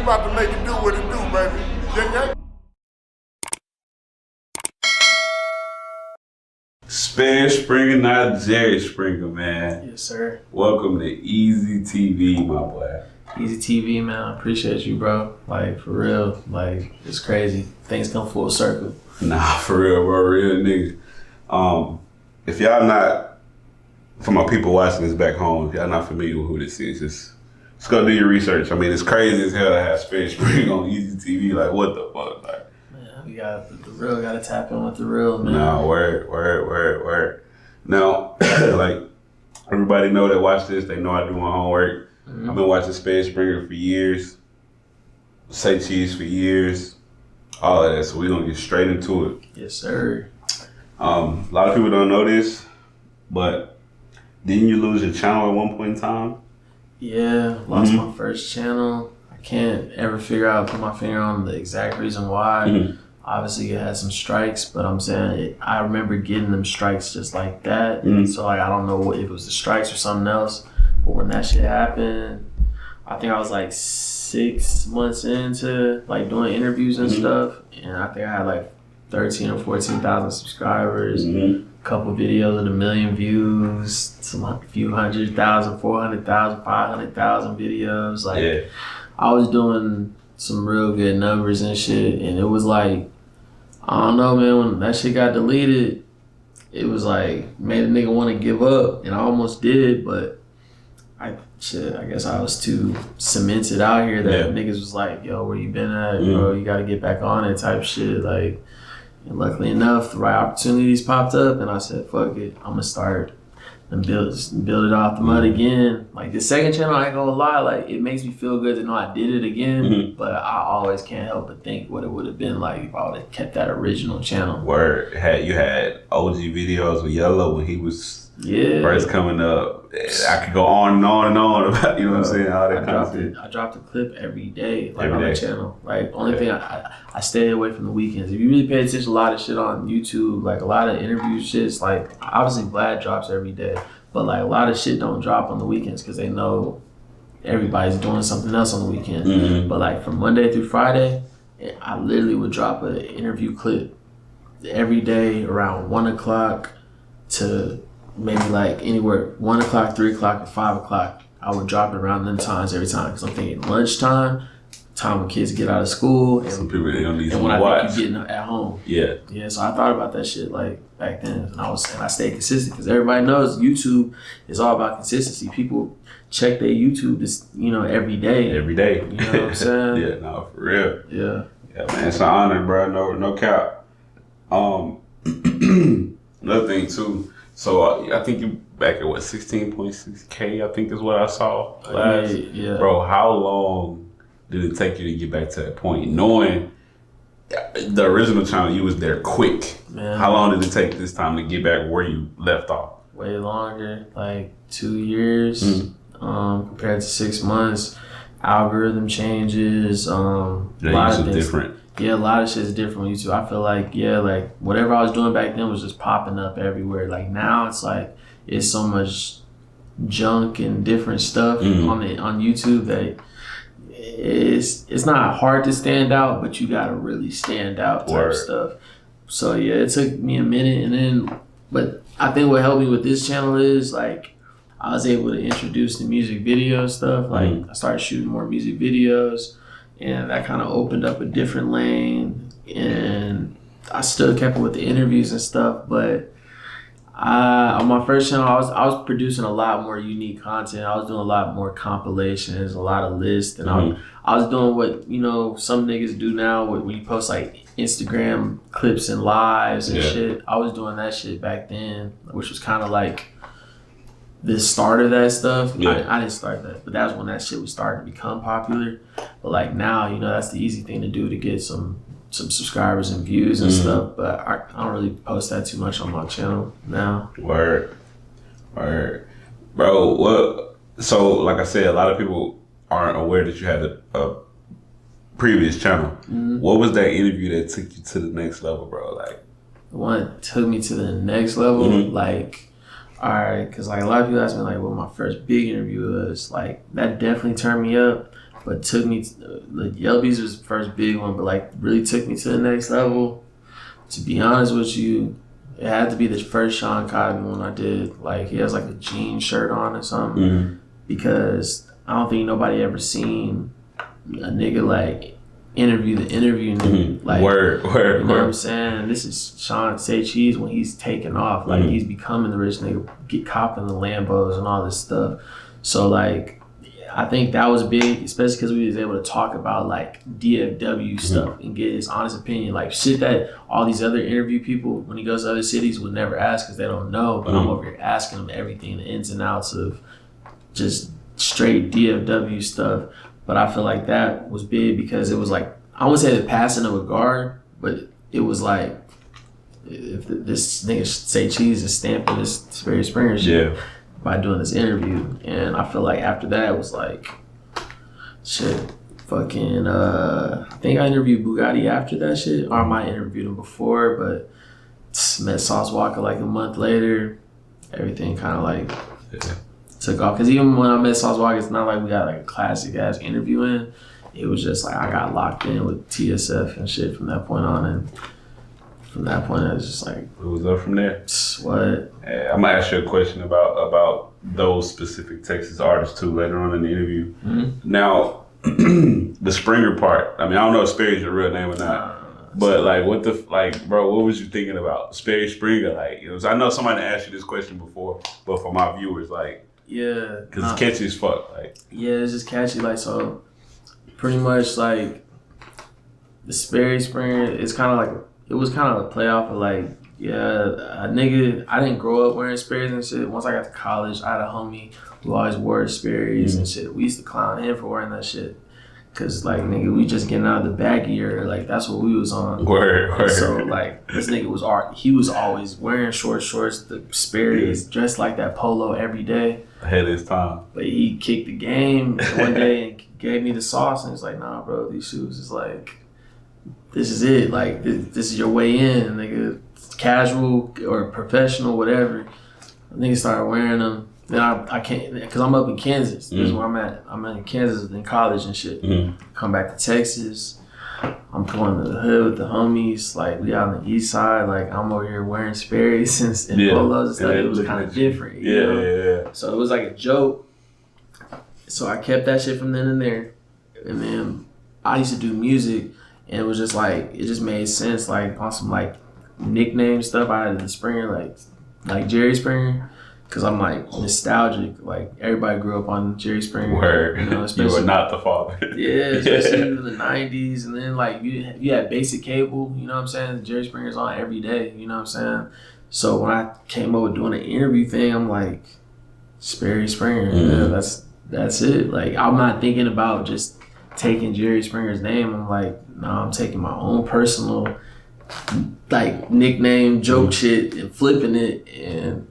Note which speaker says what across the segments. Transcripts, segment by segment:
Speaker 1: about to make it do what it do, baby. Yeah.
Speaker 2: Sperry Springer, not Jerry Springer, man.
Speaker 3: Yes, sir.
Speaker 2: Welcome to Easy TV, my boy.
Speaker 3: Easy TV, man. I appreciate you, bro. Like, for real. Like, it's crazy. Things come full circle.
Speaker 2: Nah, for real, bro. Real nigga. If y'all not, for my people watching this back home, if y'all not familiar with who this is, just go do your research. I mean, it's crazy as hell to have Sperry Springer on Easy TV. Like, what the fuck? Like,
Speaker 3: man, we got the real, got to tap in with the real, man.
Speaker 2: nah, word. Now, like, everybody know that watch this, they know I do my homework. Mm-hmm. I've been watching Sperry Springer for years, Say Cheese for years, all of that. So we're going to get straight into it.
Speaker 3: Yes, sir.
Speaker 2: A lot of people don't know this, but didn't you lose your channel at one point in time?
Speaker 3: Yeah, lost my first channel. I can't ever put my finger on the exact reason why. Mm-hmm. Obviously, it had some strikes, but I'm saying I remember getting them strikes just like that. Mm-hmm. So, like, I don't know if it was the strikes or something else. But when that shit happened, I think I was like 6 months into like doing interviews and stuff, and I think I had like 13 or 14,000 subscribers, a couple videos with 1 million views, a few 100,000, 400,000, 500,000 videos. Like, yeah. I was doing some real good numbers and shit, and it was like, I don't know, man, when that shit got deleted, it was like, made a nigga want to give up, and I almost did, but I guess I was too cemented out here that niggas was like, yo, where you been at, bro? You got to get back on it type shit. Like, and luckily enough, the right opportunities popped up, and I said, fuck it, I'm gonna start and build it off the mud again. Like, the second channel, I ain't gonna lie, like, it makes me feel good to know I did it again, but I always can't help but think what it would have been like if I would have kept that original channel.
Speaker 2: Word. You had OG videos with Yellow when he was first coming up. I could go on and on and on about, you know what I'm saying, all that kind of shit.
Speaker 3: I dropped a clip every day, like, on the channel. Like, only thing, I stay away from the weekends. If you really pay attention to a lot of shit on YouTube, like a lot of interview shits, like, obviously Vlad drops every day, but like a lot of shit don't drop on the weekends because they know everybody's doing something else on the weekend. Mm-hmm. But like from Monday through Friday, I literally would drop an interview clip every day around 1 o'clock to maybe like anywhere 1 o'clock, 3 o'clock, or 5 o'clock. I would drop it around them times every time because I'm thinking lunchtime, time when kids get out of school, and
Speaker 2: some people they don't need
Speaker 3: and when I think you're getting at home.
Speaker 2: Yeah.
Speaker 3: So I thought about that shit like back then, and I stayed consistent because everybody knows YouTube is all about consistency. People check their YouTube this, every day.
Speaker 2: Every day.
Speaker 3: You know what I'm saying?
Speaker 2: Yeah, no, for real.
Speaker 3: Yeah.
Speaker 2: Yeah, man, it's an honor, bro. No cap. Another thing too. So I think you back at what 16.6K, I think is what I saw last.
Speaker 3: Yeah.
Speaker 2: Bro, how long did it take you to get back to that point? Knowing the original channel, you was there quick. Man. How long did it take this time to get back where you left off?
Speaker 3: Way longer, like 2 years compared to 6 months. Algorithm changes. A lot of things different. Yeah, a lot of shit's different on YouTube. I feel like, like whatever I was doing back then was just popping up everywhere. Like now it's like, it's so much junk and different stuff on YouTube that it's not hard to stand out, but you gotta really stand out type stuff. So yeah, it took me a minute, but I think what helped me with this channel is like, I was able to introduce the music video stuff. Like I started shooting more music videos, and that kind of opened up a different lane, and I still kept it with the interviews and stuff, but on my first channel, I was producing a lot more unique content. I was doing a lot more compilations, a lot of lists, and I was doing what, some niggas do now when you post like Instagram clips and lives and shit. I was doing that shit back then, which was kind of like the start of that stuff. I didn't start that, but that was when that shit was starting to become popular. But like now, that's the easy thing to do to get some subscribers and views and stuff. But I don't really post that too much on my channel now.
Speaker 2: Word. Bro, what? So like I said, a lot of people aren't aware that you had a previous channel. What was that interview that took you to the next level, bro? Like,
Speaker 3: the one that took me to the next level, like, all right, because like a lot of people ask me like what my first big interview was. Like, that definitely turned me up. but took me to, like, Yelby's was the first big one, but like really took me to the next level. To be honest with you, it had to be the first Shawn Cotton one I did. Like, he has like a jean shirt on or something, because I don't think nobody ever seen a nigga like interview the interview nigga. Like,
Speaker 2: word.
Speaker 3: You know what I'm saying? This is Shawn Say Cheese when he's taking off. Like, he's becoming the rich nigga, get copping the Lambos and all this stuff. So like, I think that was big, especially because we was able to talk about like DFW stuff and get his honest opinion, like shit that all these other interview people when he goes to other cities would never ask because they don't know. But I'm over here asking them everything, the ins and outs of just straight DFW stuff. But I feel like that was big because it was like, I wouldn't say the passing of a guard, but it was like, if this nigga Say Cheese is stamping this Sperry Springer shit by doing this interview. And I feel like after that it was like, shit, fucking, I think I interviewed Bugatti after that shit, or I might have interviewed him before, but met Sauce Walker like a month later. Everything kind of like took off. Because even when I met Sauce Walker, it's not like we got like a classic ass interview in. It was just like I got locked in with TSF and shit from that point on. And from that point, I was just like,
Speaker 2: it was up from there.
Speaker 3: What?
Speaker 2: I'm gonna ask you a question about those specific Texas artists too later on in the interview. Now, the Springer part. I mean, I don't know if Sperry's your real name or not, but like, bro, what was you thinking about Sperry Springer? Like, I know somebody asked you this question before, but for my viewers, like, because it's catchy as fuck. Like,
Speaker 3: it's just catchy. Like, so pretty much like the Sperry Springer. It's kind of like. It was kind of a playoff of like, a nigga, I didn't grow up wearing Sperry's and shit. Once I got to college, I had a homie who always wore Sperry's and shit. We used to clown him for wearing that shit. Cause like, nigga, we just getting out of the baggy era. Like, that's what we was on.
Speaker 2: Word.
Speaker 3: So like, this nigga was he was always wearing short shorts, the Sperry's, dressed like that polo every day.
Speaker 2: Ahead of his time.
Speaker 3: But he kicked the game one day and gave me the sauce. And he's like, nah, bro, these shoes is like, this is it. Like, this is your way in, nigga. Casual or professional, whatever. Nigga started wearing them. Then I can't, because I'm up in Kansas. This is where I'm at. I'm in Kansas in college and shit. Come back to Texas. I'm going to the hood with the homies. Like, we out on the east side. Like, I'm over here wearing Sperry's and polos and stuff. It was kind of different. You know? So it was like a joke. So I kept that shit from then and there. And then I used to do music. And it was just like, it just made sense, like on some like nickname stuff. I had the Springer, like Jerry Springer, because I'm like nostalgic. Like, everybody grew up on Jerry Springer.
Speaker 2: Word.
Speaker 3: You know,
Speaker 2: you were not the father.
Speaker 3: Especially in the 90s. And then like you had basic cable, you know what I'm saying? Jerry Springer's on every day, you know what I'm saying? So when I came up with doing an interview thing, I'm like, Sperry Springer, that's it. Like, I'm not thinking about just taking Jerry Springer's name. I'm like, no, I'm taking my own personal like nickname joke shit and flipping it. And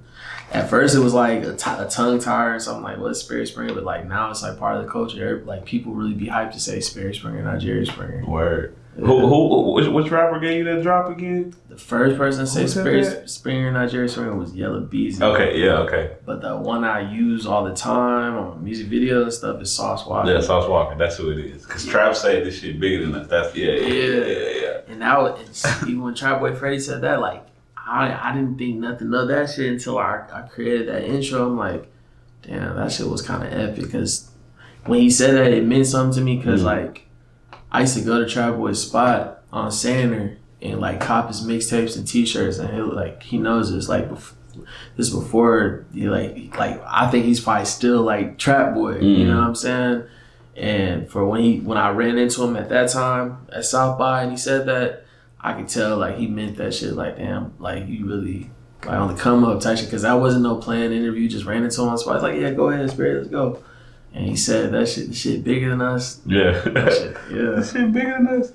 Speaker 3: at first it was like a tongue tire and something like, what's Sperry Springer? But like now it's like part of the culture. Like, people really be hyped to say Sperry Springer, not Jerry Springer.
Speaker 2: Word. Which rapper gave you that drop again?
Speaker 3: The first person to say Sperry Springer, not Jerry Springer, was Yella Beezy.
Speaker 2: Okay.
Speaker 3: But the one I use all the time on music videos and stuff is Sauce Walker.
Speaker 2: Yeah, Sauce Walker. That's who it is. Because Trap said this shit bigger than us. That's yeah.
Speaker 3: And now, even when Trap Boy Freddy said that, like, I didn't think nothing of that shit until I created that intro. I'm like, damn, that shit was kind of epic. Because when he said that, it meant something to me. Because like, I used to go to Trap Boy's spot on Sander and like cop his mixtapes and t-shirts, and he knows this. Like, this before he like I think he's probably still like Trap Boy, you know what I'm saying? And for when I ran into him at that time at South by and he said that, I could tell like he meant that shit. Like, damn, like you really like on the come up type shit. Because that wasn't no planned interview. Just ran into him on the spot. He's like, yeah, go ahead, Sperry, let's go. And he said that shit bigger than us.
Speaker 2: Yeah.
Speaker 3: That shit bigger than us.